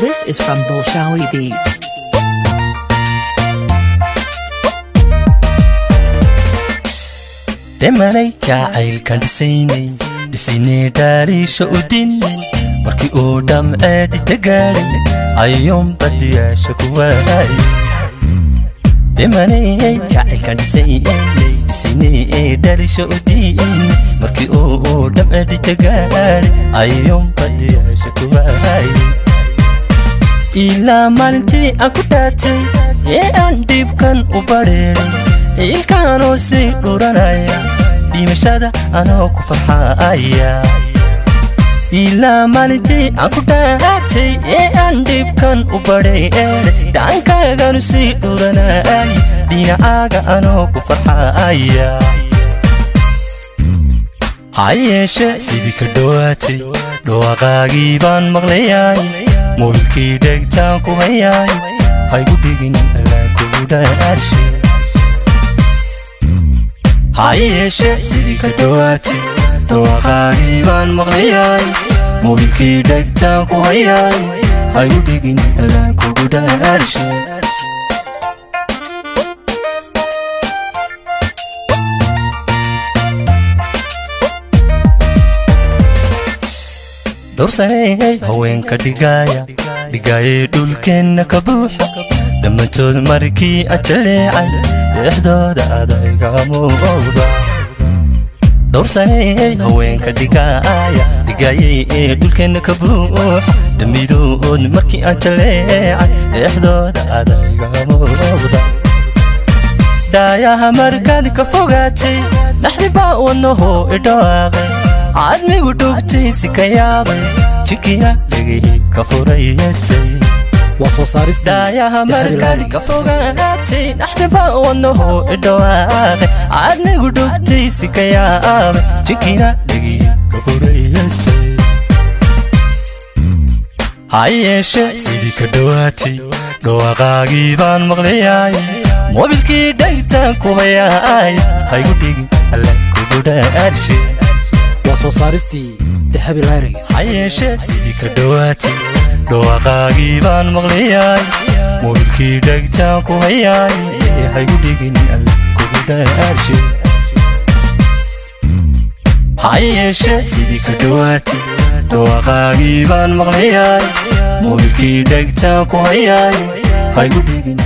This is from Bolshawi Beats. Demanay jacayl kan dhisaynay dhaariisha u dinnay markii uu dhamceed tagaaray ayuun badiyaasha ku waayay. Demanay jacayl kan dhisaynay dhaariisha u dinnay markii uu dhamceed tagaaray ayuun badiyaasha ku waayay. Ilaa maalintii aan ku dhaatay ee aan dhibkan u bareeray ilkaanoo sii dhuranaya dhimashada anoo ku farxaya. Ilaa maalintii aan ku dhaatay ee aan dhibkan u bareeray dhankaagaan sii dhuranaya dhinacaaga anoo ku farxaya. Hayeeshe sidii ka dhowaatay dhawaaqaagii baan maqlayay mobilkii dhegtaan ku hayay haygu dhigin allaan kugu dhaarshe. Hayeeshe sidii ka dhowaatay dhawaaqaagii baan maqlayay mobilkii dhegtaan ku hayay haygu dhigin allaan kugu dhaarshe. Doorsanay haweenka dhigaya dhulkeenna ka buuxa dhammaantood markii aan jaleecay dhexdooda adayga muuqda. Doorsanay haweenka dhigaya dhulkeenna ka buuxa dhammaantood markii aan jaleecay dhexdooda adayga muuqda. Daayaha markaad ka fogaatay dhaxdibaa wadnahu idhawaaqay عادمي دكتي سكيابي تشكيها لقيه كفوريستي وصو صارت دايا مركز كفوراتي نحتفا ونهو الدواغي عادمي دكتي سكيابي تشكيها لقيه كفوريستي. عايشة سيدي كدواتي دواغاقي بان مغلياي موبيلكي دايتا كوهياي هايقو ديقين ألا كودو دارشي وصو صارستي دهبي العريس. عايشة سيدي كدواتي دواقاقي بان مغلياي موبيلكي دايتا كوهياي هايقو ديقين ألا كودو دارشي. عايشة سيدي كدواتي دواقاقي بان مغلياي موبيلكي دايتا كوهياي هايقو ديقين